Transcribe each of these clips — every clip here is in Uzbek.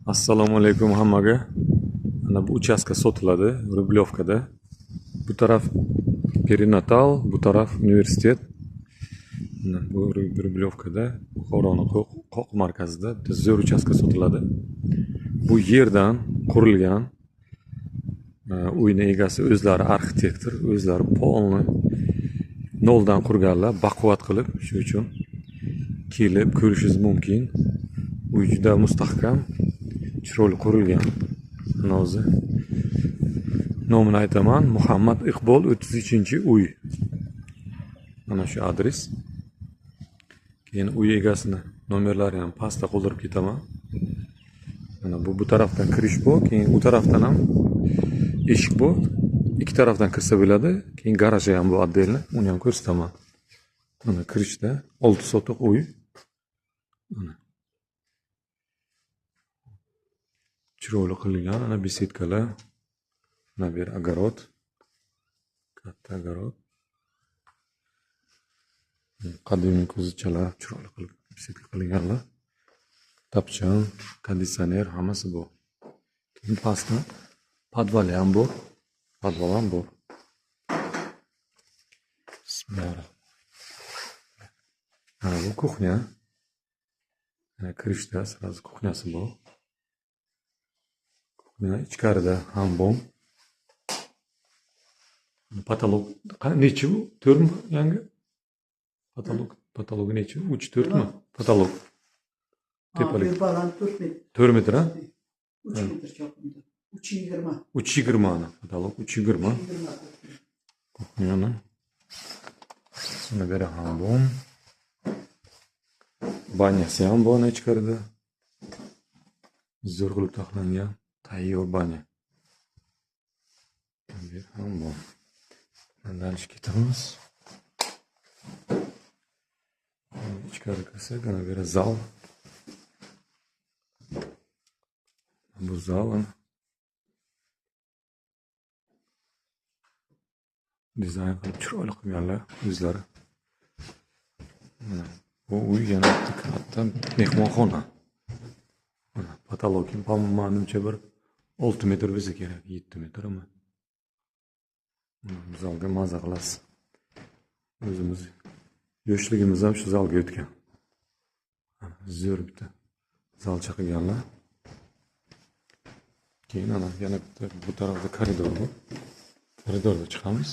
Assalomu alaykum hammaga. Mana bu uchastka sotiladi Rublyovkada. Bu taraf perinatal, bu taraf universitet. Mana bu Rublyovkada, Buxoroning qoq markazida zo'r uchastka sotiladi. Bu yerdan qurilgan uyning egasi o'zlari arxitektor, o'zlari polni noldan qurganlar, baquvvat qilib, shuning uchun kelib ko'rishingiz mumkin. Uy juda mustahkam, chiroyli qurilgan. Mana o'zi nomini aytaman, Muhammad Iqbol 33-uy. Mana shu adres. Keyin uy egasini nomerlari ham pastda qoldirib ketaman. Mana bu tarafdan kirish bu, keyin u tarafdan ham eshik bu. Ikki tarafdan kirsa bo'ladi. Keyin garaji ham bu отдельно, uni ham ko'rsataman. Mana kirishda 6 sotiq uy. Mana chiroyli qilingan, ana besedkalar. Mana bu yer огород. Katta огород. Qadimiy ko'zchalar chiroyli qilib besedka qilinganlar. Tapchan, konditsioner hammasi bor. Keyin pastda podval ham bor. Podval ham bor. Bismillah. Mana bu kuxnya. Mana kirishda sразу kuxnyasi bor. Kuxnya ichkarida ham bor. Patolog nechi bu? 4 mi yangi? Patolog nechi? 3-4 mi? Patolog. Tepalik. 4 metr ha? 3 metr çapında. 3.20. 3.20 ana. Patolog 3.20. Kuxnyani. Buna beri ham bor. Banyasi ham bor ichkarida. Zo'r qilib taxlangan tayyor banya. Bu ham bor. Dalish ketamiz. İçkari kirsak, ana bu yerda zal. Bu zal dizayn qilib chiroyli qilganlar o'zlari. Mana bu uy yana katta mehmonxona. Mana patologim, menimcha bir 6 metr bo'lsa kerak, 7 metrmi? Zalga maza qilasiz. O'zimiz yoshligimiz ham shu zalga o'tgan. Zo'r bitta zalcha qilganlar. Keyin ana yana bitta bu tarafda koridor bor. Koridorga chiqamiz.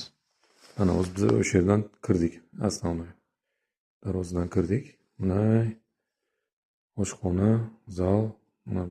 Ana o'zi biz o'sha yerdan kirdik. Основной darvozadan kirdik. Mana oshxona, zal, mana